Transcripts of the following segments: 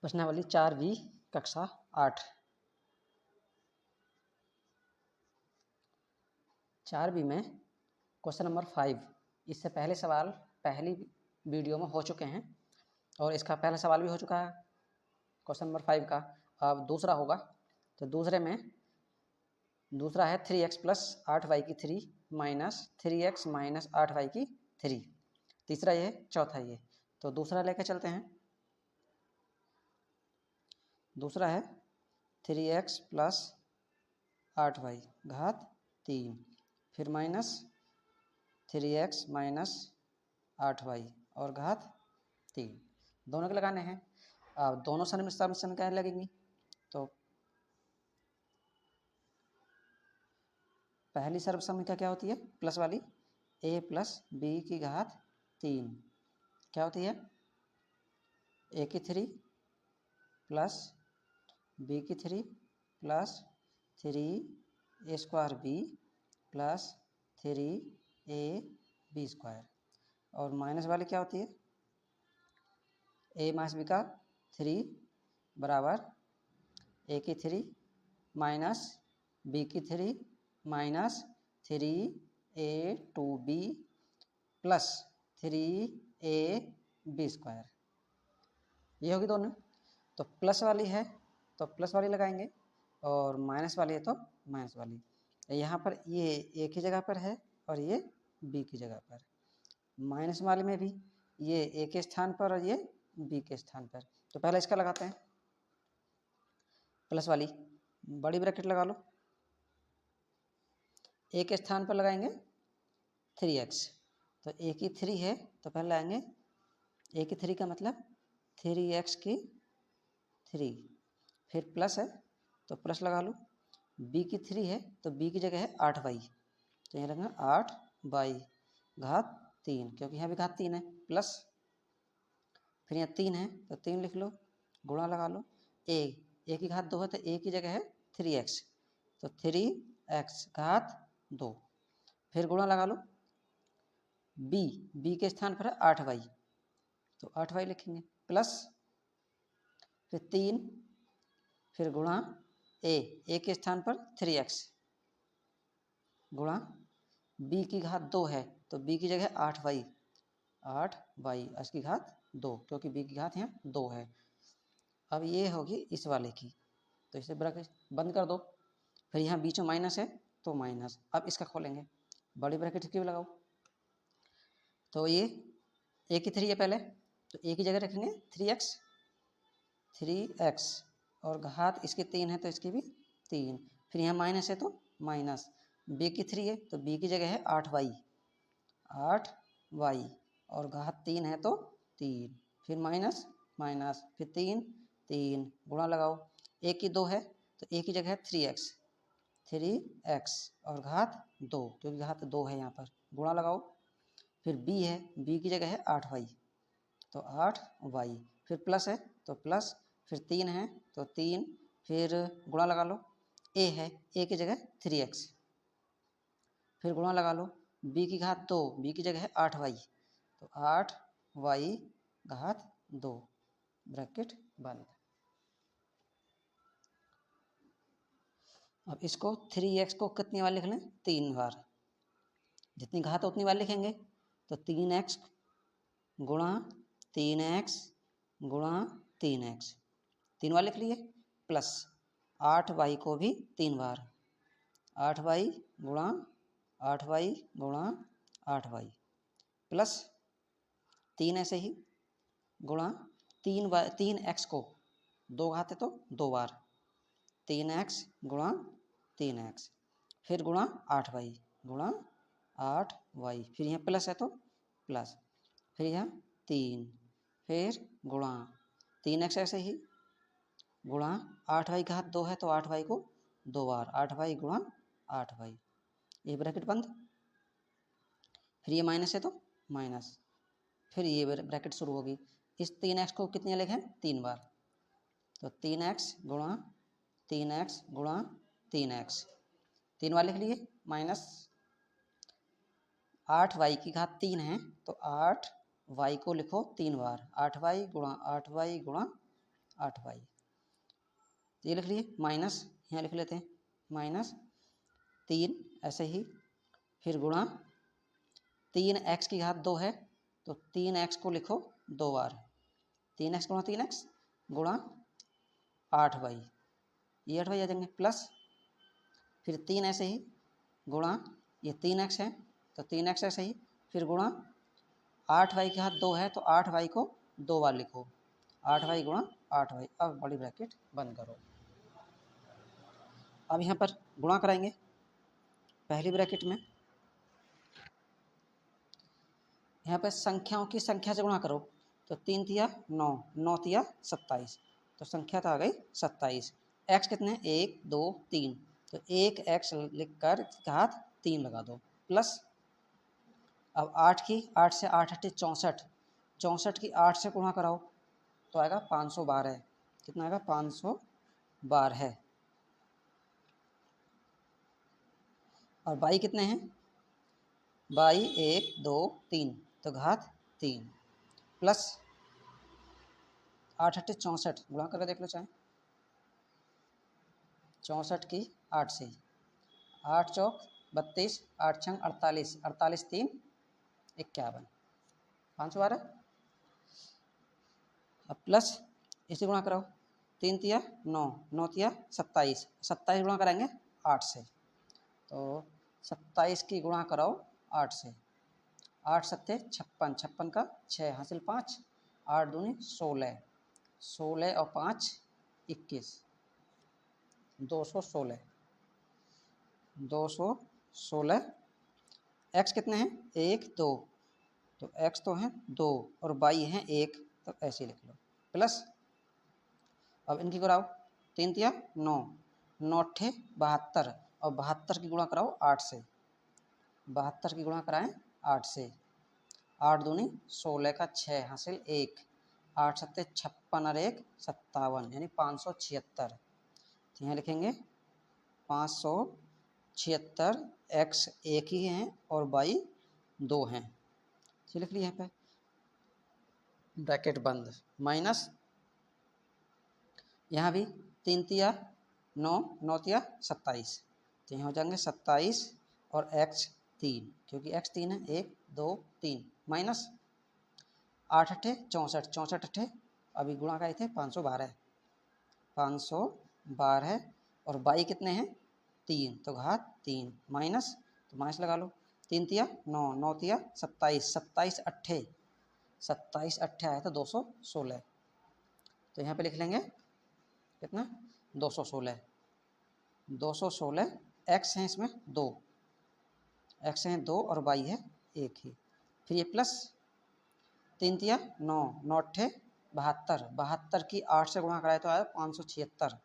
प्रश्नावली 4B कक्षा 8। 4B में क्वेश्चन नंबर 5। इससे पहले सवाल पहली वीडियो में हो चुके हैं और इसका पहला सवाल भी हो चुका है क्वेश्चन नंबर 5 का। अब दूसरा होगा, तो दूसरे में दूसरा है 3x प्लस 8y की 3 माइनस 3x माइनस 8y की 3। तीसरा ये, चौथा ये। तो दूसरा लेकर चलते हैं। दूसरा है 3x प्लस 8y घात 3, फिर माइनस 3x माइनस 8y और घात 3। दोनों के लगाने हैं। अब दोनों समीकरण क्या लगेंगी, तो पहली सर्व संख्या क्या होती है, प्लस वाली, a प्लस बी की घात 3 क्या होती है, a की 3 प्लस b की 3 plus 3a square b plus 3ab square. और माइनस वाली क्या होती है, a माइनस b का 3 बराबर a की 3 माइनस b की 3 minus 3a2b plus 3ab square. ये होगी दोनों। तो प्लस वाली है तो प्लस वाली लगाएंगे और माइनस वाली है तो माइनस वाली। यहाँ पर ये ए की जगह पर है और ये बी की जगह पर। माइनस वाले में भी ये ए के स्थान पर और ये बी के स्थान पर। तो पहले इसका लगाते हैं, प्लस वाली बड़ी ब्रैकेट लगा लो। ए के स्थान पर लगाएंगे 3x, तो ए की 3 है तो पहले लाएंगे ए की 3 का मतलब 3x की 3, फिर प्लस है तो प्लस लगा लो। b की 3 है तो b की जगह है 8y, तो यहाँ लगेगा 8y घात 3, क्योंकि यहाँ भी घात 3 है, प्लस फिर यहाँ 3 है तो 3 लिख लो, गुणा लगा लो। a की घात 2 है तो a की जगह है 3x, तो 3x घात 2, फिर गुणा लगा लो। b के स्थान पर है 8y, तो 8y लिखेंगे, प्लस फिर 3, फिर गुणा a के स्थान पर 3x गुणा b की घात 2 है तो b की जगह 8y इसकी घात 2, क्योंकि b की घात यहाँ 2 है। अब ये होगी इस वाले की, तो इसे ब्रैकेट बंद कर दो। फिर यहाँ बीच में माइनस है तो माइनस। अब इसका खोलेंगे, बड़ी ब्रैकेट क्यों लगाओ, तो ये a की 3 है पहले, तो a की जगह रखेंगे 3x और घात इसके 3 है तो इसकी भी 3, फिर यहाँ माइनस है तो माइनस। b की 3 है तो b की जगह है 8y और घात 3 है तो 3, फिर माइनस माइनस, फिर 3 गुणा लगाओ। a की 2 है तो a की जगह है 3x और घात 2, क्योंकि घात 2 है यहाँ पर, गुणा लगाओ। फिर b है, b की जगह है 8y, तो 8y, फिर प्लस है तो प्लस, फिर 3 है तो 3, फिर गुणा लगा लो। a है, a की जगह 3x, फिर गुणा लगा लो। b की घात 2, b की जगह है 8y, तो 8y घात 2, ब्रैकेट बंद। अब इसको 3x को कितनी बार लिख लें, 3 बार, जितनी घात है उतनी बार लिखेंगे। तो 3x गुणा 3x गुणा 3x 3 बार लिख लिए, प्लस 8y को भी 3 बार, 8y गुणा 8y गुणा 8y, प्लस 3 ऐसे ही गुणा 3x को 2 घात है तो 2 बार, 3x गुणा 3x, फिर गुणा 8y गुणा 8y, फिर यहाँ प्लस है तो प्लस, फिर यहाँ 3, फिर गुणा 3x ऐसे ही गुणा 8y घात 2 है तो 8y को 2 बार, 8y गुणा 8y, ये ब्रैकेट बंद। फिर ये माइनस है तो माइनस, फिर ये ब्रैकेट शुरू होगी। इस 3x को कितनी लिखें, 3 बार, तो 3x गुणा 3x गुणा 3x 3 बार लिख लिए, माइनस 8y की घात 3 है तो 8y को लिखो 3 बार, 8y गुणा 8y गुणा 8y, तो ये लिख लिए माइनस, यहाँ लिख लेते हैं माइनस 3, ऐसे ही फिर गुणा 3x की घात 2 है तो 3x को लिखो 2 बार, 3x गुणा 3x गुणा 8y, ये 8y आ जाएंगे, प्लस फिर 3 ऐसे ही गुणा ये 3x है तो 3x ऐसे ही, फिर गुणा 8y की घात 2 है तो 8y को 2 बार लिखो, 8y गुणा 8y। अब बड़ी ब्रैकेट बंद करो। अब यहाँ पर गुणा कराएंगे पहली ब्रैकेट में, यहाँ पर संख्याओं की संख्या से गुणा करो तो 3 तिया 9, 9 तिया 27, तो संख्या तो आ गई 27। x कितने 1 2 3, तो 1x लिखकर घात 3 लगा दो, प्लस अब 8 की 8 से 8 हटे 64, 64 की 8 से गुणा कराओ तो आएगा 512, कितना आएगा 512। और बाई कितने हैं, बाई 1 2 3, तो घात 3, प्लस 8 हटे 64, गुणा करके देख लो चाहे, 64 की 8 से, 8 चौक 32, 8 छंग 48, 48 3 51, 512। अब प्लस इसे गुणा कराओ, 3 तिया 9, 9 तिया 27, 27 गुणा कराएंगे 8 से, तो 27 की गुणा कराओ 8 से, 8 सत्ते 56, 56 का 6 हासिल 5, 8 दूनी 16, 16 और 5 21, 216, 216। एक्स कितने हैं 1 2, तो एक्स तो हैं 2 और बाई हैं 1, तो ऐसे लिख लो, प्लस अब इनकी कराओ, 3 तिया 9, 9 अट्ठे 72, और 72 की गुणा कराओ 8 से, 72 की गुणा कराएं 8 से, 8 दूनी 16 का 6 हासिल 1, 8 सत्ते 56 और 1 57, यानी 576। तो यहाँ लिखेंगे 576, एक्स 1 ही हैं और बाई 2 हैं, ये लिख लिया यहाँ पे, ब्रैकेट बंद, माइनस यहाँ भी 3 तिया 9, 9 तिया 27, तो यहाँ हो जाएंगे 27 और x 3, क्योंकि x 3 है, 1 2 3, माइनस 8 अट्ठे 64, 64 अट्ठे अभी गुणा का थे 512, 512, और बाई कितने हैं 3, तो घात 3, माइनस, तो माइनस लगा लो, 3 तिया 9, 9 तिया 27, 27 अट्ठे 27 अट्ठे आया था 216, तो यहाँ पे लिख लेंगे कितना 216, 216, एक्स हैं इसमें 2, एक्स हैं 2 और वाई है 1 ही, फिर ये प्लस 3 तिया 9, 9 अट्ठे 72, 72 की 8 से गुणा कराए तो आया 576,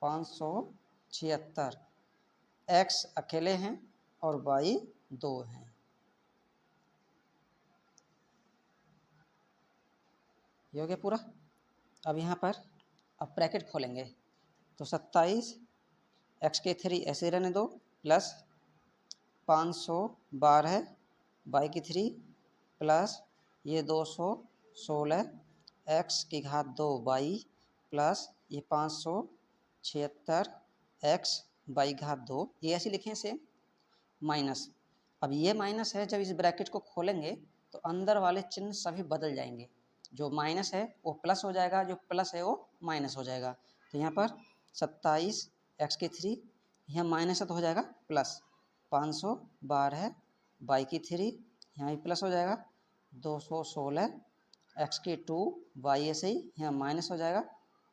576, एक्स अकेले हैं और वाई 2 हैं। ये हो गया पूरा। अब यहाँ पर अब ब्रैकेट खोलेंगे तो 27 एक्स के 3 ऐसे रहने दो, प्लस 512 बाई की 3, प्लस ये 216 एक्स की घात 2 बाई, प्लस ये 576 एक्स बाई घात 2, ये ऐसे लिखें सेम, माइनस। अब ये माइनस है, जब इस ब्रैकेट को खोलेंगे तो अंदर वाले चिन्ह सभी बदल जाएंगे, जो माइनस है वो प्लस हो जाएगा, जो प्लस है वो माइनस हो जाएगा। तो यहाँ पर 27 एक्स की 3, यहाँ माइनस है तो हो जाएगा प्लस, 512 बाई की 3, यहाँ भी प्लस हो जाएगा, 216 एक्स की 2 बाई ऐसे ही यहाँ माइनस हो जाएगा,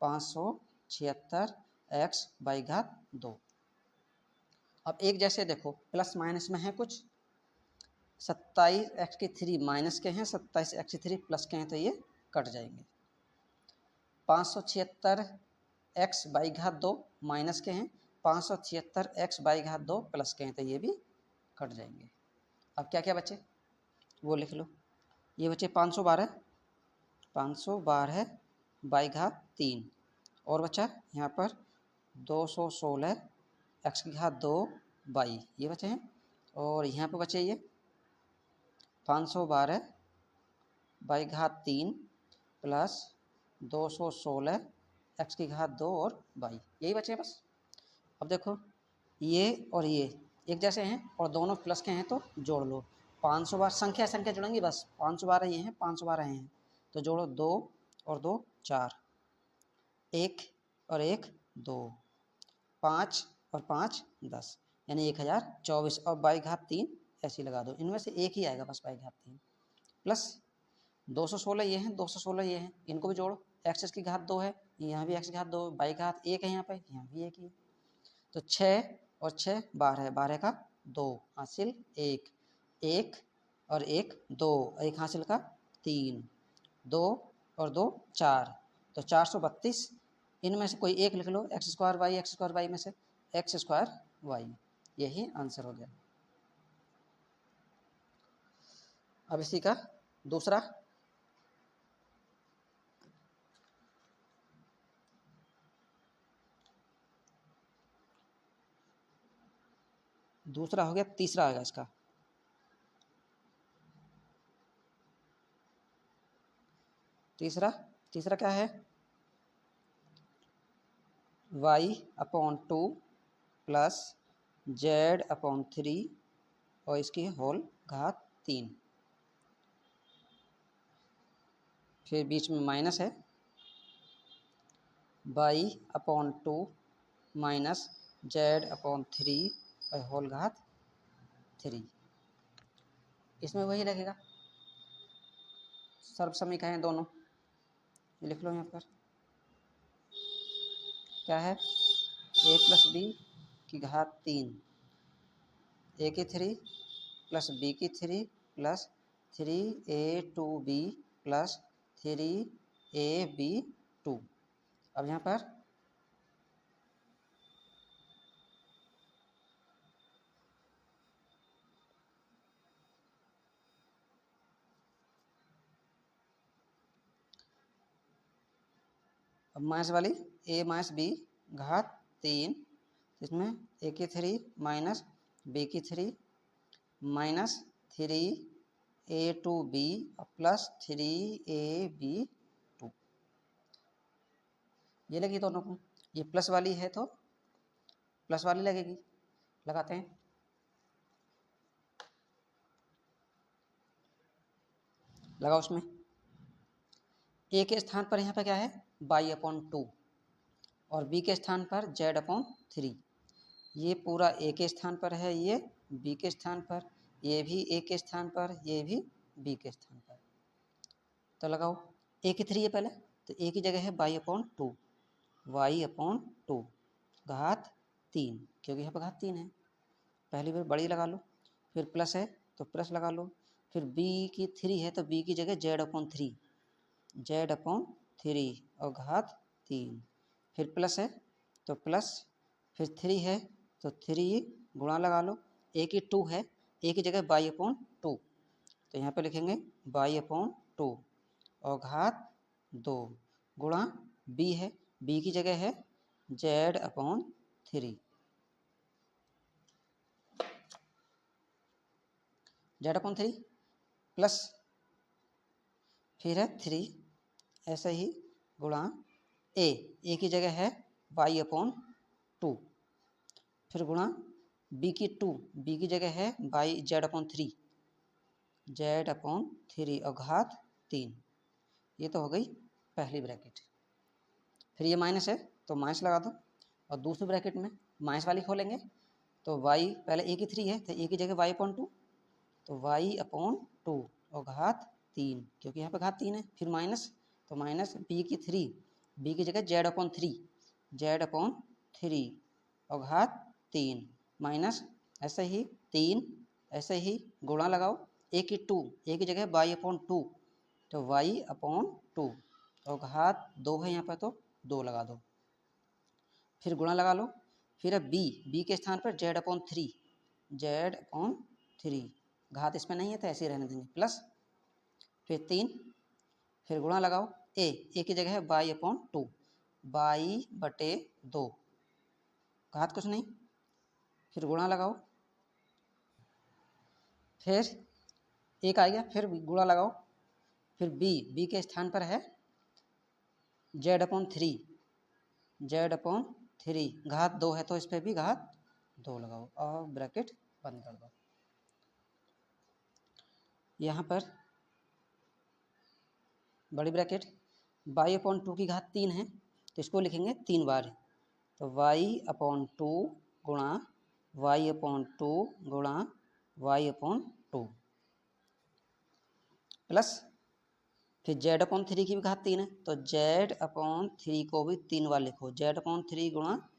576 एक्स बाई घात 2। अब एक जैसे देखो प्लस माइनस में है कुछ, 27 एक्स की 3 माइनस के हैं, 27 एक्स की 3 प्लस के हैं, तो ये कट जाएंगे। 576 एक्स बाई घात 2 माइनस के हैं, 576 एक्स बाई घात 2 प्लस के हैं, तो ये भी कट जाएंगे। अब क्या क्या बचे वो लिख लो, ये बचे 512 बाई घात 3, और बचा यहाँ पर 216 एक्स की घात 2 बाई, ये बचे हैं, और यहाँ पर बचे ये 512 बाई घात 3 प्लस 216 एक्स की घात 2 और वाई, यही बचे बस। अब देखो ये और ये एक जैसे हैं और दोनों प्लस के हैं तो जोड़ लो। 500 बार संख्या संख्या जुड़ेंगी बस, 500 बार ये हैं 500 बार ये हैं, तो जोड़ो 2 और 2 4, 1 और 1 2, 5 और 5 10, यानी 1024 और बाई घात 3 ऐसे लगा दो। इनमें से एक ही आएगा बस बाई घात 3, प्लस 216 ये हैं 216 ये हैं, इनको भी जोड़ो। एक्स की घात 2 है, यहाँ भी एक्स की घात 2, बाई घात 1 है, यहाँ भी 1 ही है, तो 6 और 6 12, 12 का 2 हासिल 1, 1 और 1 2, 1 हासिल का 3, 2 और 2 4, तो 432। इनमें से कोई एक लिख लो, एक्स स्क्वायर वाई में से एक्स स्क्वायर वाई, यही आंसर हो गया। अब इसी का दूसरा हो गया, तीसरा आएगा इसका। तीसरा क्या है, y/2 प्लस z/3 और इसकी होल घात 3, फिर बीच में माइनस है, y/2 माइनस z/3 और होल घात 3। इसमें वही लगेगा, सर्व समीकरण दोनों, ये लिख लो यहाँ पर। क्या है, a प्लस बी की घात 3, a की 3 प्लस b की 3 प्लस 3a2b प्लस 3ab2। अब यहाँ पर अब माइनस वाली a माइनस बी घात 3, इसमें a की 3 माइनस b की 3 माइनस 3a2b प्लस 3ab2, ये लगी दोनों को। ये प्लस वाली है तो प्लस वाली लगेगी, लगाते हैं। लगाओ उसमें, a के स्थान पर यहाँ पर क्या है y/2 और b के स्थान पर z/3। ये पूरा a के स्थान पर है, ये b के स्थान पर, ये भी a के स्थान पर, ये भी b के स्थान पर। तो लगाओ, a की 3 है पहले, तो a की जगह है y/2 घात 3, क्योंकि यहाँ पर घात 3 है, पहली बार बड़ी लगा लो, फिर प्लस है तो प्लस लगा लो, फिर b की 3 है तो b की जगह z/3 और घात 3, फिर प्लस है तो प्लस, फिर 3 है तो 3 गुणा लगा लो, a की 2 है, a की जगह y/2, तो यहाँ पे लिखेंगे y/2 और घात 2 गुणा b है, b की जगह है z/3, z/3 प्लस फिर है 3, ऐसे ही गुणा a की जगह है y/2, फिर गुणा b की 2, b की जगह है z/3 और घात 3। ये तो हो गई पहली ब्रैकेट। फिर ये माइनस है तो माइनस लगा दो, और दूसरी ब्रैकेट में माइनस वाली खोलेंगे तो y, पहले a की 3 है तो a की जगह y/2, तो y/2 और घात 3, क्योंकि यहाँ पे घात 3 है, फिर माइनस, तो माइनस b की 3, b की जगह z/3 और घात 3, माइनस ऐसे ही 3, ऐसे ही गुणा लगाओ, a की 2, a की जगह y/2, तो y/2 और घात 2 है यहाँ पर तो 2 लगा दो, फिर गुणा लगा लो, फिर b के स्थान पर z/3, घात इसमें नहीं है तो ऐसे ही रहने देंगे, प्लस फिर 3, फिर गुणा लगाओ, a की जगह है y/2, y/2, घात कुछ नहीं, फिर गुणा लगाओ, फिर एक आ गया, फिर गुणा लगाओ, फिर b के स्थान पर है z/3, z/3 घात 2 है तो इस पर भी घात 2 लगाओ और ब्रैकेट बंद कर दो। यहाँ पर बड़ी ब्रैकेट y/2 की घात 3 है तो इसको लिखेंगे 3 बार, तो y/2 गुणा y/2 गुणा y/2 प्लस फिर z/3 की भी घात 3 है तो z/3 को भी 3 बार लिखो, z/3 गुणा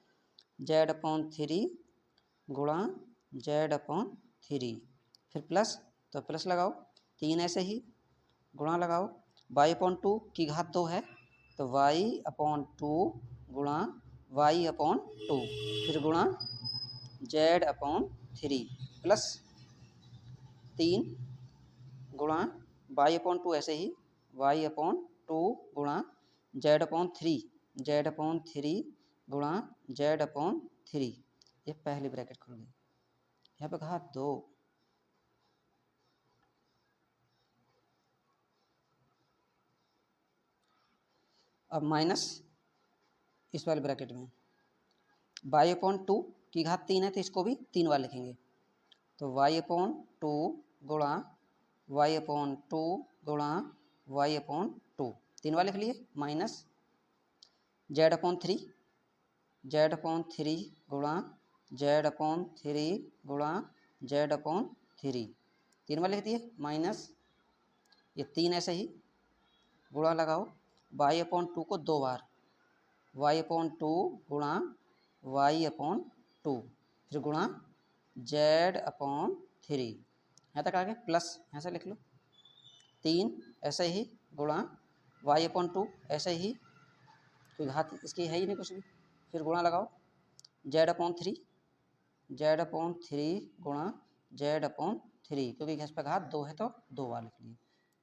z/3 गुणा z/3 फिर प्लस तो प्लस लगाओ, 3 ऐसे ही गुणा लगाओ, y/2 की घात 2 है तो y/2 गुणा y/2 फिर गुणा z/3 प्लस 3 गुणा y/2 ऐसे ही y/2 गुणा z/3 गुणा z/3, ये पहली ब्रैकेट खुल गई। यहाँ पे कहा 2, अब माइनस इस वाले ब्रैकेट में y/2 की घात 3 है तो इसको भी 3 बार लिखेंगे, तो y/2 गुणा y/2 गुणा y/2 3 बार लिख लिए, माइनस z/3 गुणा z/3 गुणा z/3 3 बार लिख दिए, माइनस ये 3 ऐसे ही गुणा लगाओ, y/2 को 2 बार, y/2 गुणा y/2 फिर गुणा z/3, यहाँ तक आ गया, प्लस यहाँ से लिख लो 3 ऐसे ही गुणा y/2 ऐसे ही, कोई घात इसकी है ही नहीं कुछ भी, फिर गुणा लगाओ z/3 गुणा z/3 क्योंकि इस पर घात 2 है तो 2 बार लिख लिए,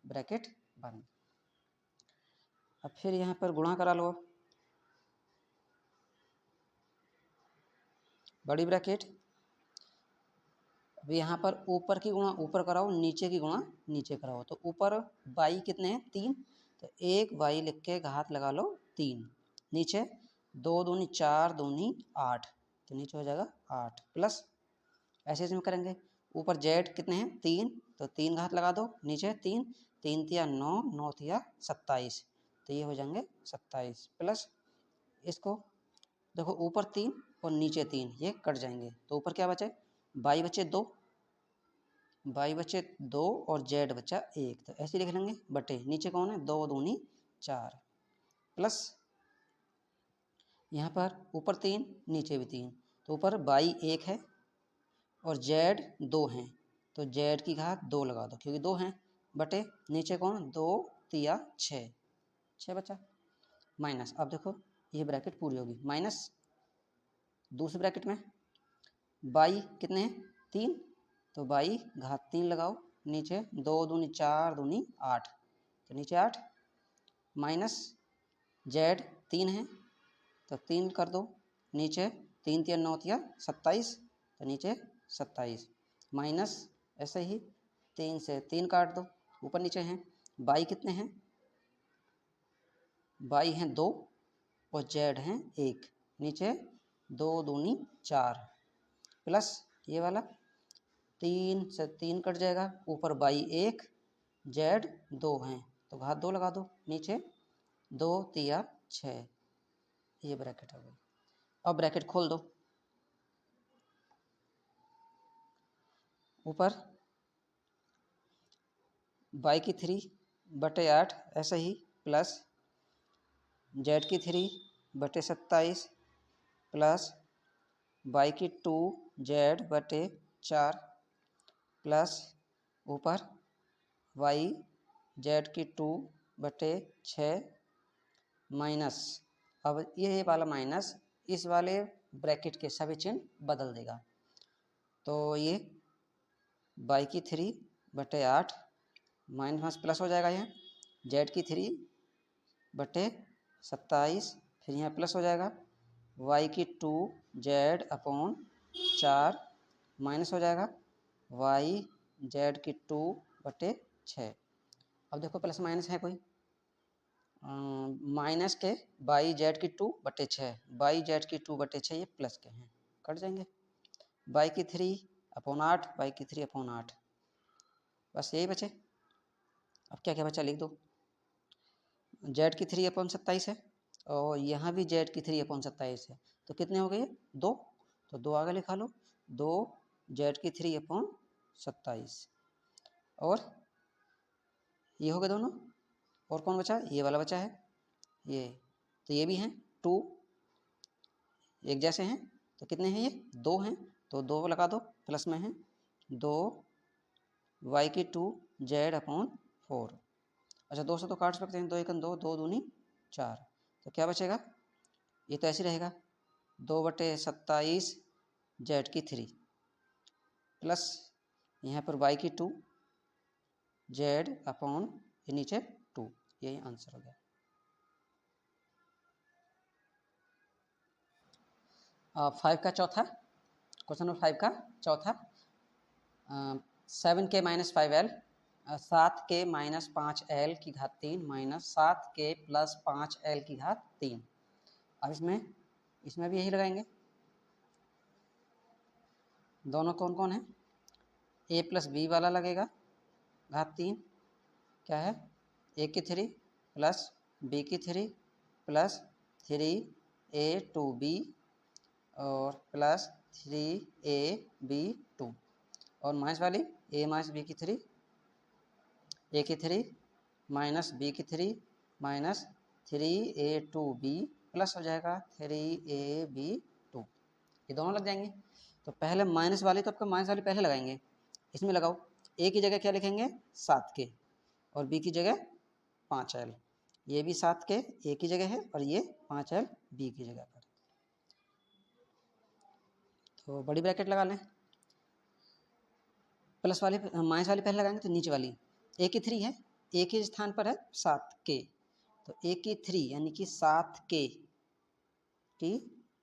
ब्रैकेट बंद। अब फिर यहाँ पर गुणा करा लो, बड़ी ब्रैकेट, अब यहाँ पर ऊपर की गुणा ऊपर कराओ, नीचे की गुणा नीचे कराओ, तो ऊपर y कितने हैं 3, तो 1 y लिख के घात लगा लो 3, नीचे 2 दूनी 4 दूनी 8 तो नीचे हो जाएगा 8 प्लस ऐसे इसमें करेंगे, ऊपर z कितने हैं 3 तो 3 घात लगा दो, नीचे 3 3 तिया 9 9 तिया 27 तो ये हो जाएंगे 27 प्लस इसको देखो ऊपर 3 और नीचे 3 ये कट जाएंगे तो ऊपर क्या बचे y बचे 2 और z बचा 1 तो ऐसे लिख लेंगे, बटे नीचे कौन है 2 दूनी 4 प्लस यहाँ पर ऊपर 3 नीचे भी 3 तो ऊपर y 1 है और z 2 हैं तो z की घात 2 लगा दो क्योंकि 2 हैं, बटे नीचे कौन 2 तिया 6 बचा, माइनस अब देखो ये ब्रैकेट पूरी होगी, माइनस दूसरी ब्रैकेट में y कितने हैं 3 तो y घात 3 लगाओ, नीचे 2 दूनी 4 दूनी 8 तो नीचे 8 माइनस z 3 है तो 3 कर दो, नीचे 3 तिया 9 तिया 27 तो नीचे 27 माइनस ऐसे ही 3 से 3 काट दो, ऊपर नीचे हैं y कितने हैं y हैं 2 और z हैं 1, नीचे 2 दूनी 4 प्लस ये वाला 3 से 3 कट जाएगा, ऊपर y 1 z 2 हैं तो घात 2 लगा दो, नीचे 2 तिया 6 ये ब्रैकेट हो गई। अब ब्रैकेट खोल दो, ऊपर y की 3 बटे 8 ऐसे ही प्लस z की 3 बटे 27 प्लस y की 2 z बटे 4 प्लस ऊपर y z की 2 बटे 6 माइनस, अब ये वाला माइनस इस वाले ब्रैकेट के सभी चिन्ह बदल देगा, तो ये y की 3 बटे 8 माइनस प्लस हो जाएगा, यहाँ z की 3 बटे 27 फिर यहाँ प्लस हो जाएगा, y की 2 z अपॉन 4 माइनस हो जाएगा y z की 2 बटे 6। अब देखो प्लस माइनस है कोई माइनस के बाई जेड की 2/6, बाई जेड की 2/6 ये प्लस के हैं, कट जाएंगे। बाई की 3/8, बाई की 3/8, बस यही बचे। अब क्या क्या बचा लिख दो। जेड की 3/27 है और यहाँ भी जेड की 3/27 है, तो कितने हो गए 2, तो 2 आगे लिखा लो, 2 जेड की 3/27 और ये हो गए दोनों। और कौन बचा, ये वाला बचा है ये, तो ये भी हैं 2 एक जैसे हैं, तो कितने हैं ये 2 हैं, तो 2 लगा दो, प्लस में है 2 वाई की 2 Z/4। अच्छा 2 से तो काट सकते हैं, 2 1 2, 2 दूनी 4, तो क्या बचेगा, ये तो ऐसे रहेगा 2/27 जेड की 3 प्लस यहाँ पर वाई की 2 Z/, ये नीचे 2, यही आंसर हो गया। फाइव का चौथा क्वेश्चन नंबर 5 का चौथा, 7k - 5l 7k - 5l की घात 3 माइनस 7k + 5l की घात 3। अब इसमें भी यही लगाएंगे, दोनों कौन कौन है, a + b वाला लगेगा घात 3, क्या है a की 3 प्लस b की 3 प्लस 3a2b और प्लस 3ab2 और माइनस वाली a - b की 3, a की 3 माइनस b की 3 माइनस 3a2b प्लस हो जाएगा 3ab2, ये दोनों लग जाएंगे। तो पहले माइनस वाली, तो आपको माइनस वाली पहले लगाएंगे, इसमें लगाओ, a की जगह क्या लिखेंगे 7k और b की जगह 5l, ये भी 7k a की जगह है और ये 5l b की जगह पर, तो बड़ी ब्रैकेट लगा लें। प्लस वाली माइनस वाली पहले लगाएंगे, तो नीचे वाली a की 3 है, a के स्थान पर है 7k, तो a की 3 यानी कि 7k की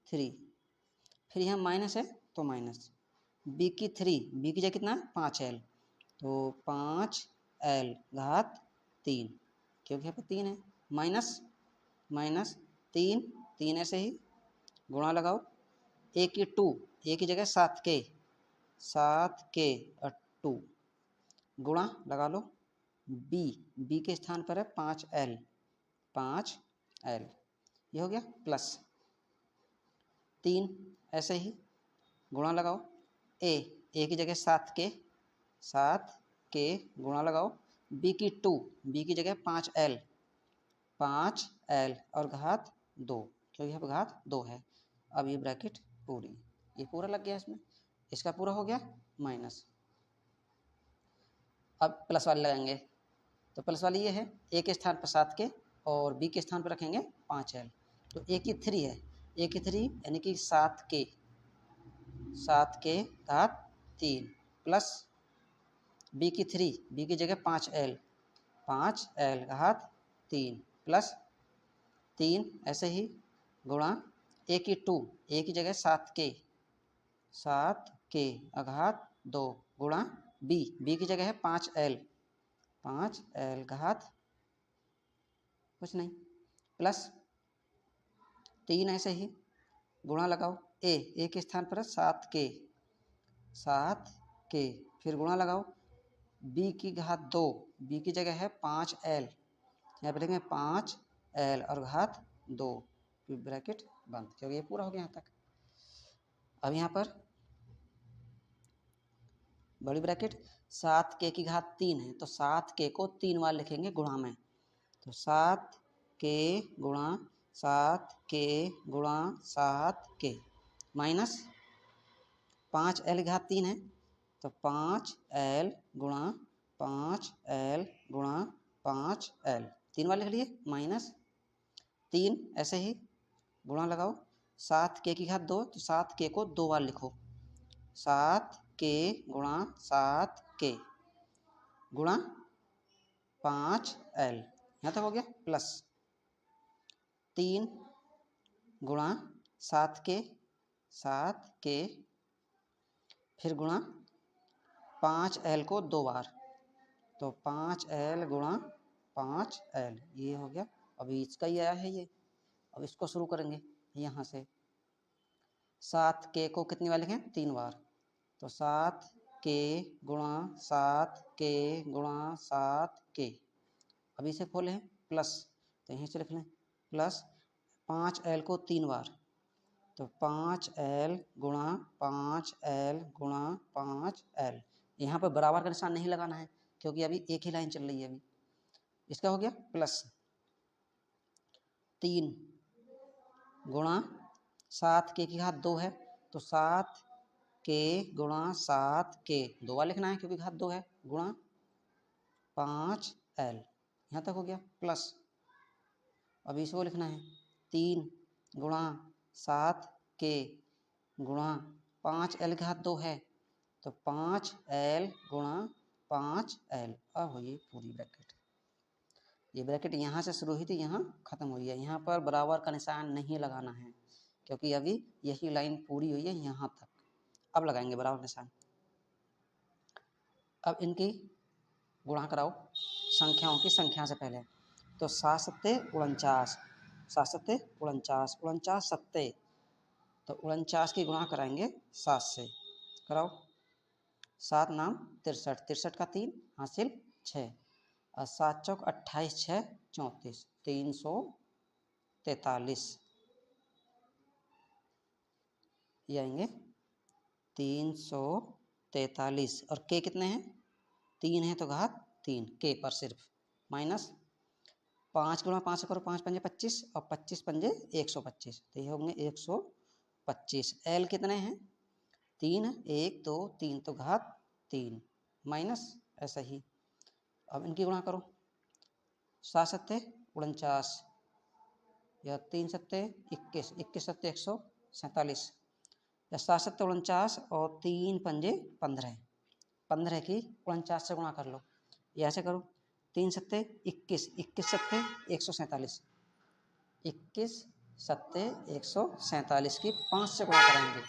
3, फिर यहाँ माइनस है तो माइनस b की 3, b की जगह कितना 5l, तो 5l घात 3, क्योंकि यहाँ पर 3 है, माइनस 3 ऐसे ही गुणा लगाओ, a की 2, a की जगह 7k और 2 गुणा लगा लो, b के स्थान पर है 5l, ये हो गया प्लस 3 ऐसे ही गुणा लगाओ, a की जगह 7k गुणा लगाओ, b की जगह 5l और घात 2, क्योंकि यहाँ पर घात 2 है। अब ये ब्रैकेट पूरी, ये पूरा लग गया इसमें, इसका पूरा हो गया माइनस। अब प्लस वाली लगाएंगे, तो प्लस वाली ये है, a के स्थान पर 7k और b के स्थान पर रखेंगे 5l, तो a की 3 है, a की 3 यानी कि 7k घात 3 प्लस b की 3, b की जगह 5l घात 3 प्लस 3 ऐसे ही गुणा a की 2, a की जगह 7k घात 2 गुणा b की जगह है 5l घात कुछ नहीं प्लस 3 ऐसे ही गुणा लगाओ, a के स्थान पर 7k फिर गुणा लगाओ, b की घात 2, b की जगह है 5l, यहाँ पर लिखेंगे 5l और घात 2, ब्रैकेट बंद, क्योंकि ये पूरा हो गया यहाँ तक। अब यहाँ पर बड़ी ब्रैकेट 7k की घात 3 है, तो 7k को 3 बार लिखेंगे गुणा में, तो 7k गुणा 7k माइनस 5l घात 3 है, तो 5l गुणा 5l 3 बार लिख लिए, माइनस 3 ऐसे ही गुणा लगाओ, 7k की घात 2, तो 7k को 2 बार लिखो, 7k गुणा 7k गुणा 5l, यहाँ तक हो गया, प्लस 3 गुणा 7k फिर गुणा 5l को 2 बार, तो 5l गुणा 5l, ये हो गया अभी इसका ही आया है ये। अब इसको शुरू करेंगे यहाँ से। 7k को कितनी बार लिखें? 3 बार। तो 7k गुणा 7k गुणा 7k। अभी इसे खोले हैं प्लस, तो यहीं से लिख लें प्लस 5l को 3 बार। तो 5l गुणा 5l गुणा 5l। यहाँ पर बराबर का निशान नहीं लगाना है क्योंकि अभी एक ही लाइन चल रही है। अभी इसका हो गया प्लस 3 गुणा 7k की घात 2 है, तो 7k गुणा 7k 2 बार लिखना है क्योंकि घात 2 है, गुणा 5l। यहाँ तक हो गया प्लस। अभी इसको लिखना है 3 गुणा 7k गुणा 5l घात 2 है, तो 5l गुणा 5l। अब हुई पूरी ब्रैकेट। ये ब्रैकेट यहाँ से शुरू हुई थी, यहाँ खत्म हुई है। यहाँ पर बराबर का निशान नहीं लगाना है क्योंकि अभी यही लाइन पूरी हुई है यहाँ तक। अब लगाएंगे बराबर निशान। अब इनकी गुणा कराओ संख्याओं की संख्या से पहले। तो 7 सत्ते 49, 7 सत्ते 49, 49 सत्ते, तो 49 की गुणा कराएंगे 7 से। कराओ। 7 नाम 63, 63 का 3 हासिल 6, और 7 चौक 28, 6 34, 343। ये आएंगे 343। और के कितने हैं? 3 है तो घात 3 के पर सिर्फ, माइनस 5 गुणा 5 करो, 5 पंजे 25 और 25 पंजे 125, तो ये होंगे 125। एल कितने हैं? 3, 1 2 3, तो घात 3 माइनस ऐसा ही। अब इनकी गुणा करो। 7 सत्ते 49, या 3 सत्ते 21, 21 सत्ते 147, या 7 सत्ते 49 और 3 पंजे 15, 15 की 49 से गुणा कर लो। या ऐसे करो 3 सत्ते 21, 21 सत्ते 147, 21 सत्ते 147 की 5 से गुणा कराएंगे।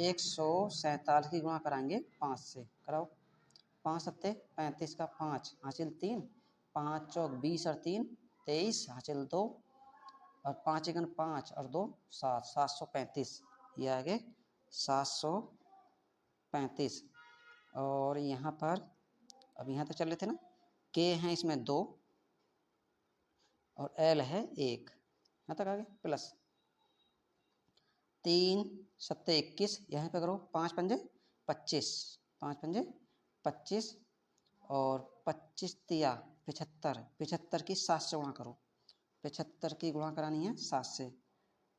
147 की गुणा कराएंगे 5 से। कराओ। 5 सत्ते 35 का 5 हासिल 3, 5 चौक 20 और 3 23 हासिल 2, और 5 एकन 5 और 2 7, 735। ये आ गए 735। और यहाँ पर अब यहाँ तक चल रहे थे ना, के हैं इसमें 2 और एल है 1, यहाँ तक आ गए प्लस 3 सत्ते 21, यहाँ पे करो 5 पंजे 25, 5 पंजे 25, और 25 तिया 75, 75 की 7 से गुणा करो। 75 की गुणा करानी है 7 से,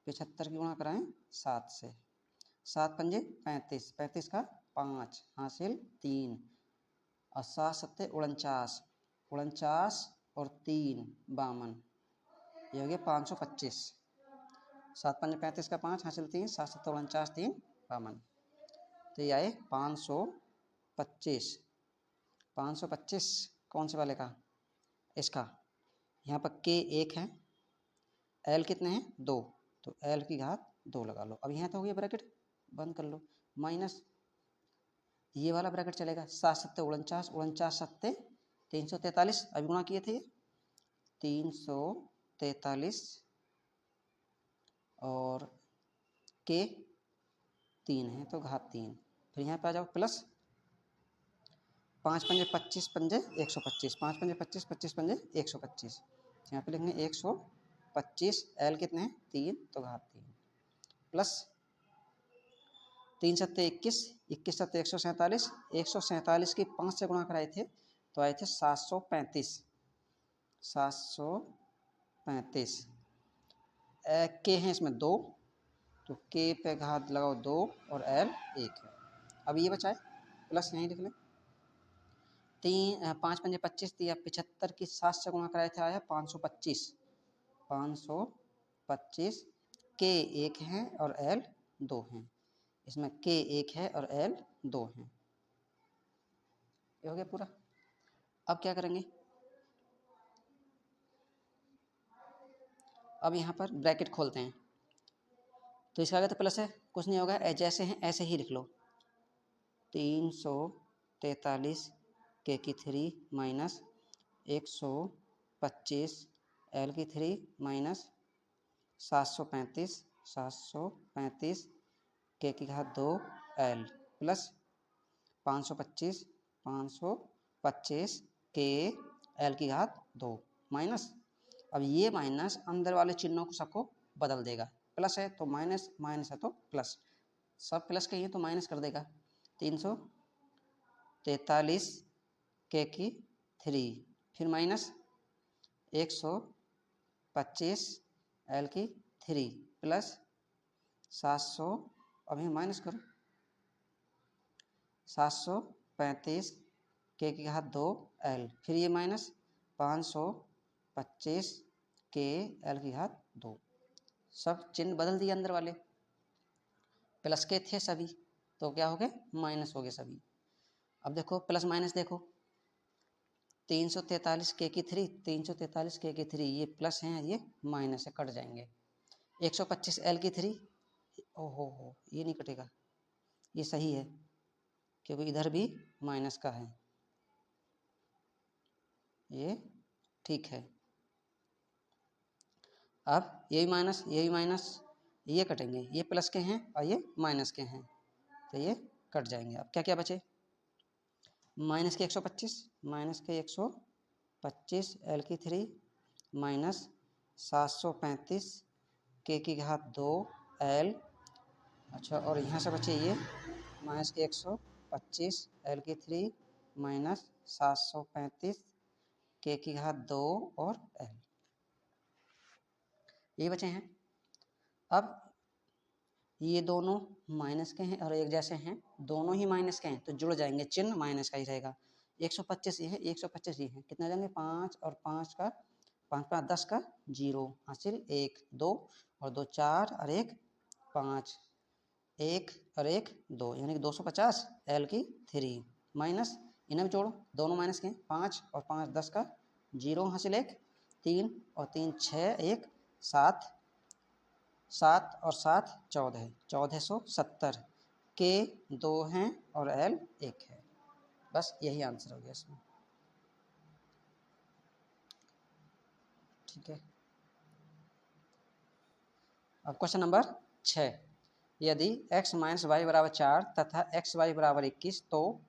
75 की गुणा कराएं 7 से। 7 पंजे 35, 35 का 5 हासिल 3, और 7 सत्ते 49, 49 और 3 52, ये हो गया 525। 7 पंजे 35 का 5 हासिल 3, 7 सत्ते 49 3 52, तो ये आए 525। 525 कौन से वाले का? इसका। यहाँ पर के 1 है, एल कितने हैं? 2, तो एल की घात 2 लगा लो। अब यहाँ तो हो गया ब्रैकेट, बंद कर लो। माइनस ये वाला ब्रैकेट चलेगा 7 सत्ते 49, 49 सत्ते 343, अभी गुणा किए थे ये 343, और के 3 है तो घात 3। फिर यहाँ पे आ जाओ प्लस 5 पंजे 25 पंजे 125, 5 पंजे 25, 25 पंजे 125, यहाँ पे लिखेंगे 125। एल कितने हैं? 3, तो घात 3, प्लस 3 सत्ते 21, 21 सत्ते 147, 147 की 5 से गुणा कराए थे तो आए थे 735, 735। के हैं इसमें 2, तो के पे घात लगाओ 2 और एल 1 है। अब ये बचा है प्लस, यहीं लिख लें 5 पंजे 25 दिया 75 की 7 से गुणा कराए थे, आया 525, 525। के 1 है और एल 2 हैं, इसमें के 1 है और एल 2 हैं। ये हो गया पूरा। अब क्या करेंगे? अब यहाँ पर ब्रैकेट खोलते हैं, तो इसका आगे तो प्लस है, कुछ नहीं होगा, जैसे हैं ऐसे ही लिख लो। 343 के की 3 माइनस 125 एल की 3 माइनस 735 के की घात 2 एल प्लस 525 के एल की घात 2 माइनस। अब ये माइनस अंदर वाले चिन्हों को सबको बदल देगा, प्लस है तो माइनस, माइनस है तो प्लस, सब प्लस के हैं तो माइनस कर देगा। 343 के की 3 फिर माइनस 125 एल की 3 प्लस 700, अभी माइनस करो, 735 के की घात 2 एल फिर ये माइनस 525 के एल की घात 2, सब चिन्ह बदल दिए अंदर वाले, प्लस के थे सभी तो क्या हो गए, माइनस हो गए सभी। अब देखो प्लस माइनस देखो, 343 के की 3, 343 के की 3 ये प्लस हैं, ये माइनस है, कट जाएंगे। 125 एल की 3, ओहो हो ये नहीं कटेगा, ये सही है क्योंकि इधर भी माइनस का है, ये ठीक है। अब ये भी माइनस, ये भी माइनस, ये कटेंगे, ये प्लस के हैं और ये माइनस के हैं तो ये कट जाएंगे। अब क्या क्या बचे, माइनस के 125, माइनस के 125 एल की 3 माइनस 735 के की घात 2 एल, अच्छा और यहाँ से बचे ये माइनस के 125 एल की 3 माइनस 735 के की घात 2 और एल, ये बचे हैं। अब ये दोनों माइनस के हैं और एक जैसे हैं, दोनों ही माइनस के हैं तो जुड़ जाएंगे, चिन्ह माइनस का ही रहेगा। 125 ये है, 125 ये है, कितना आ जाएंगे 5 और 5 का 5 5 10 का 0 हासिल 1 2 और 2 4 और 1 5, 1 और 1 2 यानी कि 250 एल की 3 माइनस, इन्हें भी जोड़ो, दोनों माइनस के हैं, 5 और 5 10 का 0 हासिल 1 3 और 3 6 1 7, 7 और 7 14, 1470 के 2 हैं और एल 1 है। बस यही आंसर हो गया इसमें, ठीक है। अब क्वेश्चन नंबर 6, यदि x माइनस वाई बराबर 4 तथा एक्स वाई बराबर 21 तो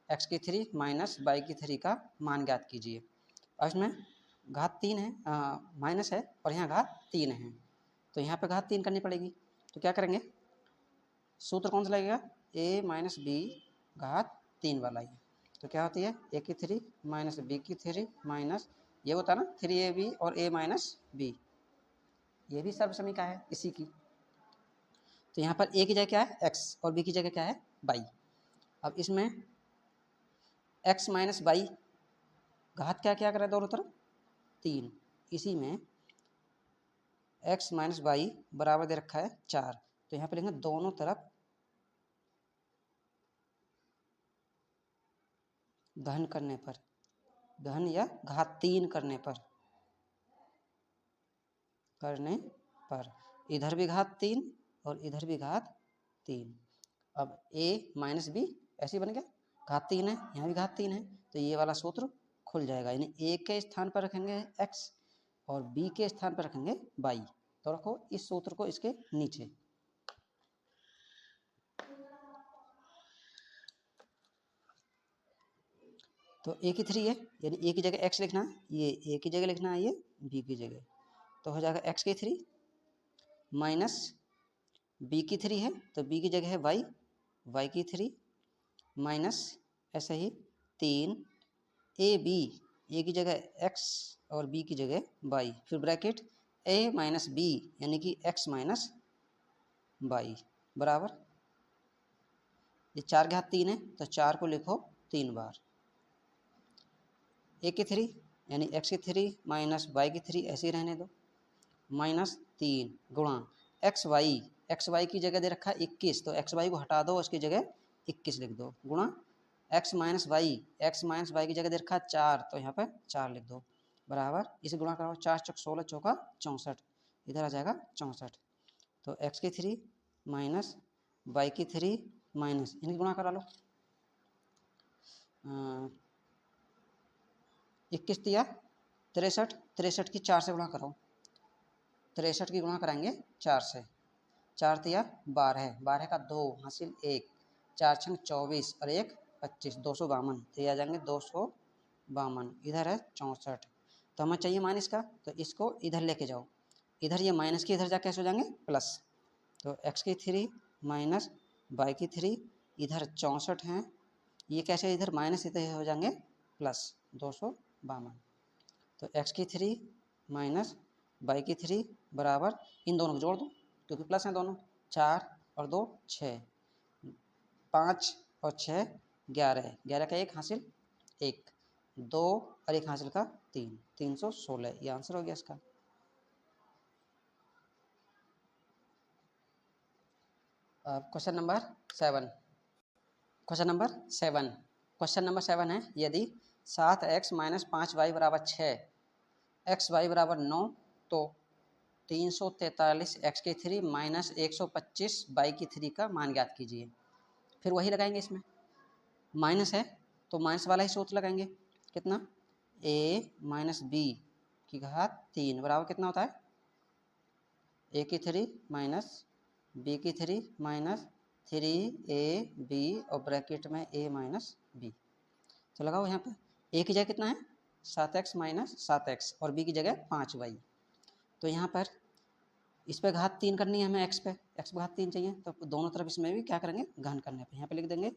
x की 3 माइनस वाई की 3 का मान ज्ञात कीजिए। और इसमें घात 3 है, माइनस है और यहाँ घात 3 है तो यहाँ पे घात 3 करनी पड़ेगी, तो क्या करेंगे, सूत्र कौन सा लगेगा, a माइनस बी घात 3 वाला ही, तो क्या होती है a की 3 माइनस b की 3 माइनस ये होता है ना 3ab और a माइनस b, ये भी सर्व समीकरण है इसी की। तो यहाँ पर a की जगह क्या है x और b की जगह क्या है y। अब इसमें x माइनस वाई घात क्या क्या करें दोनों तरफ 3, इसी में x माइनस वाई बराबर दे रखा है 4, तो यहाँ पर लिखेंगे दोनों तरफ घन करने पर, घन या घात 3 करने पर इधर भी घात 3 और इधर भी घात 3। अब a माइनस बी ऐसे बन गया, घात 3 है यहाँ भी घात 3 है तो ये वाला सूत्र खुल जाएगा, यानी a के स्थान पर रखेंगे x और b के स्थान पर रखेंगे y, तो रखो इस सूत्र को इसके नीचे। तो a की 3 है यानी a की जगह x लिखना है, ये a की जगह लिखना है, ये b की जगह, तो हो जाएगा x की 3 माइनस b की 3 है तो b की जगह है y की 3 माइनस ऐसे ही 3 a की जगह x और b की जगह y, फिर ब्रैकेट a माइनस b यानी कि x माइनस y बराबर, ये 4 घात 3 है तो 4 को लिखो 3 बार, a की 3 यानी x की 3 माइनस y की 3 ऐसे ही रहने दो, माइनस 3 गुणा एक्स वाई की जगह दे रखा है 21 तो एक्स वाई को हटा दो उसकी जगह 21 लिख दो, गुणा एक्स माइनस वाई की जगह दे रखा है 4 तो यहाँ पर 4 लिख दो, बराबर इसे गुणा कराओ, 4 चौक 16 चौका 64, इधर आ जाएगा 64, तो एक्स की 3 माइनस वाई की 3 माइनस इनकी गुणा करा लो, 21 तिया 63, 63 की 4 से गुणा करो, 63 की गुणा कराएंगे 4 से, 4 तिया 12, 12 का 2 हासिल 1, 4 छंग 24 और 1 25, 252, तो ये आ जाएंगे 252। इधर है 64, तो हमें चाहिए माइनस का, तो इसको इधर लेके जाओ, इधर ये माइनस की इधर जा कैसे हो जाएंगे प्लस, तो x की 3 माइनस y की 3, इधर 64 हैं, ये कैसे इधर माइनस इधर हो जाएंगे प्लस 252, तो x की 3 माइनस y की 3 बराबर, इन दोनों को जोड़ दो क्योंकि प्लस हैं दोनों, 4 और 2 6, 5 और 6 11, 11 का 1 हासिल 1, 2 और 1 हासिल का 3, 316, ये आंसर हो गया इसका। Question number 7, question number 7, question number 7 है, यदि 7x माइनस 5y बराबर 6, एक्स वाई बराबर 9, तो 343 एक्स की 3 माइनस 125 वाई की 3 का मान ज्ञात कीजिए। फिर वही लगाएंगे, इसमें माइनस है तो माइनस वाला ही सूत्र लगाएंगे, कितना a माइनस बी की घात 3 बराबर कितना होता है, a की 3 माइनस बी की 3 माइनस 3ab और ब्रैकेट में a माइनस बी। तो लगाओ यहाँ पे, a की जगह कितना है 7x माइनस 7x और b की जगह 5y, तो यहाँ पर इस पे घात 3 करनी है हमें, x पे घात 3 चाहिए, तो दोनों तरफ इसमें भी क्या करेंगे घन करने पे, यहाँ पे लिख देंगे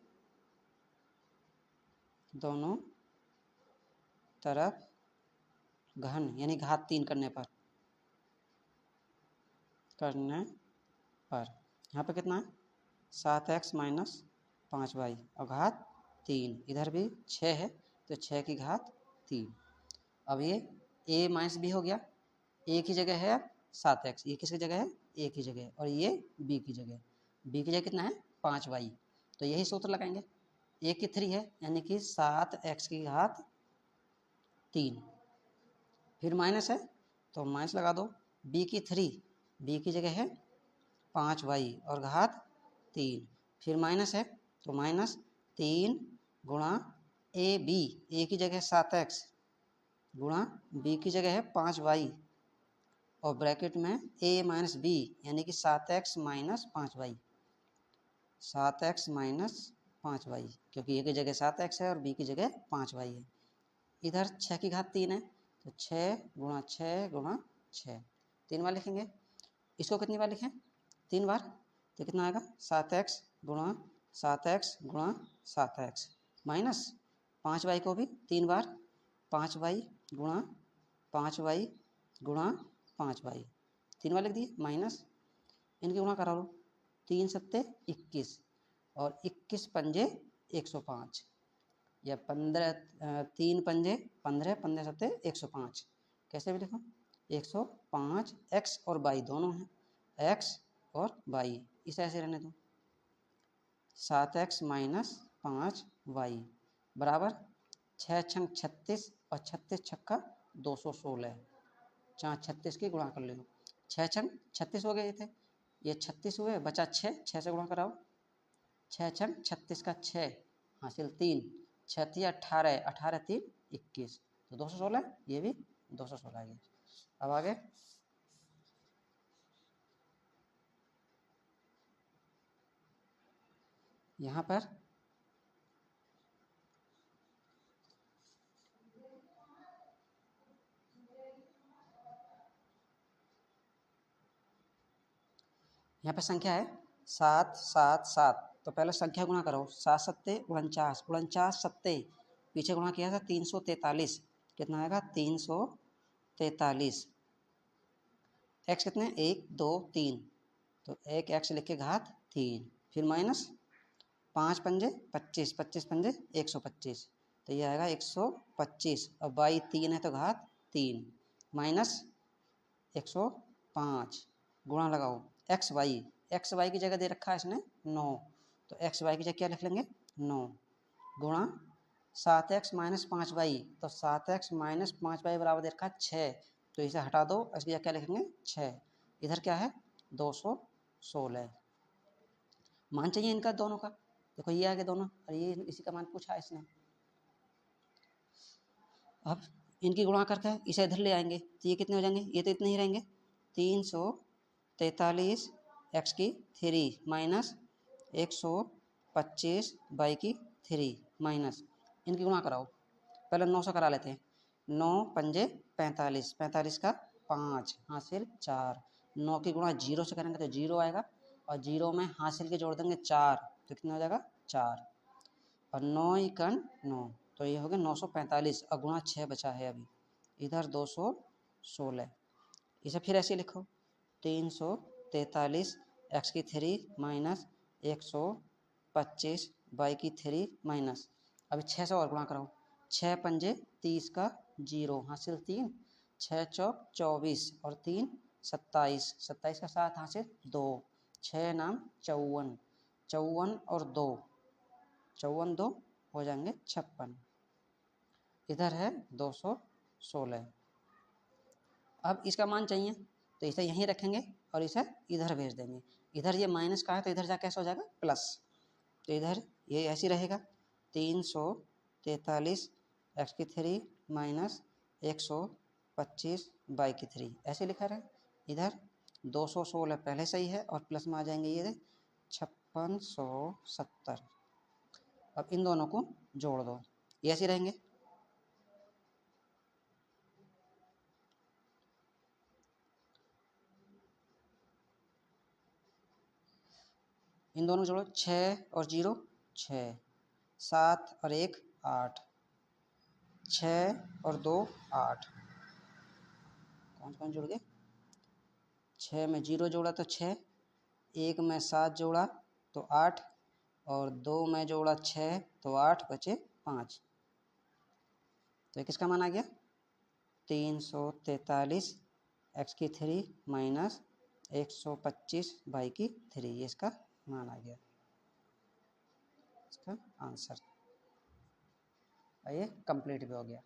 दोनों तरफ घन, यानी घात 3 करने पर यहाँ पे कितना है 7x माइनस 5y और घात 3, इधर भी 6 है तो 6 की घात 3। अब ये a माइनस बी हो गया, a की जगह है 7x, ये किसकी जगह है a की जगह, और ये b की जगह, b की जगह कितना है 5y, तो यही सूत्र लगाएंगे, a की 3 है यानी कि 7x की घात 3, फिर माइनस है तो माइनस लगा दो, b की 3, b की जगह है 5y और घात 3, फिर माइनस है तो माइनस 3 गुणा a की जगह 7x गुणा b की जगह है 5y और ब्रैकेट में a माइनस बी यानी कि 7x minus 5y, 7x minus 5y, क्योंकि a की जगह 7x है और b की जगह 5y है। इधर 6 की घात 3 है तो 6 गुणा 6 गुणा 6, 3 बार लिखेंगे, इसको कितनी बार लिखें 3 बार, तो कितना आएगा 7x गुणा 7x गुणा 7x माइनस 5y को भी 3 बार, 5y गुणा 5y गुणा 5y, 3 बार लिख दिए, माइनस इनके गुणा करा लो, 3 सत्ते 21 और 21 पंजे 105, या 15 3 पंजे 15, 15 सत्ते 105, कैसे भी लिखो 105, x और y दोनों हैं, x और y इसे ऐसे रहने दो, 7x माइनस 5y बराबर 6 छंग 36 और 36 छक्का 216, 4 36 की गुणा कर लो, 6 छंग 36 हो गए थे, ये 36 हुए, बचा 6 से गुणा कराओ, 6 छंग 36 का 6 हासिल 3, 6 3 18, 18 3 21, तो 216, ये भी 216 आ गया। अब आगे यहाँ पर संख्या है 7 7 7, तो पहले संख्या गुणा करो, 7 सत्ते 49, 49 सत्ते पीछे गुणा किया था 343, कितना आएगा 343, एक्स कितने 1 2 3, तो एक एक्स लिख के घात 3, फिर माइनस 5 पंजे 25, 25 पंजे 125, तो ये आएगा 125 और बाई 3 है तो घात 3 माइनस 105, गुणा लगाओ एक्स वाई की जगह दे रखा है इसने 9, तो एक्स वाई की जगह क्या लिख लेंगे 9 गुणा 7x माइनस 5y, तो 7x माइनस 5y बराबर दे रखा है 6, तो इसे हटा दो, इसकी जगह क्या लिखेंगे 6, इधर क्या है 216, मान चाहिए इनका दोनों का, देखो ये आगे दोनों और ये इसी का मान पूछा है इसने। अब इनकी गुणा करके इसे इधर ले आएंगे तो ये कितने हो जाएंगे, ये तो इतने ही रहेंगे 343 एक्स की 3 माइनस 125 बाई की 3 माइनस इनकी गुणा कराओ। पहले 9 से करा लेते हैं। 9 पंजे 45, 45 का 5 हासिल 4। 9 की गुणा 0 से करेंगे तो 0 आएगा और 0 में हासिल के जोड़ देंगे 4 तो कितना हो जाएगा 4 और 9 इकन 9 तो ये हो गया 945 और गुणा 6 बचा है अभी इधर 216। इसे फिर ऐसे लिखो 343 एक्स की 3 माइनस 125 बाई की 3 माइनस अभी 6 से और गुणा कराओ। 6 पंजे 30 का 0 हासिल 3, 6 चौक 24 और 3 27, 27 का 7 हासिल 2, 6 नाम 54, 54 और 2 54 2 हो जाएंगे 56। इधर है 216। अब इसका मान चाहिए तो इसे यहीं रखेंगे और इसे इधर भेज देंगे। इधर ये माइनस का है तो इधर जा कैसे हो जाएगा प्लस, तो इधर ये ऐसे रहेगा 343 एक्स की 3 माइनस 125 बाई की 3 ऐसे लिखा रहे। इधर 216 पहले सही है और प्लस में आ जाएंगे ये 5670। अब इन दोनों को जोड़ दो, ये ऐसे रहेंगे। इन दोनों को जोड़ो 6 और 0 6, 7 और 1 8, 6 और 2 8। कौन कौन जुड़ गए? 6 में 0 जोड़ा तो 6, 1 में 7 जोड़ा तो 8 और 2 में जोड़ा 6 तो 8 बचे 5। तो ये किसका मान आ गया 343 एक्स की 3 माइनस 125 बाई की 3, ये इसका मान आ गया, इसका आंसर। ये कंप्लीट भी हो गया।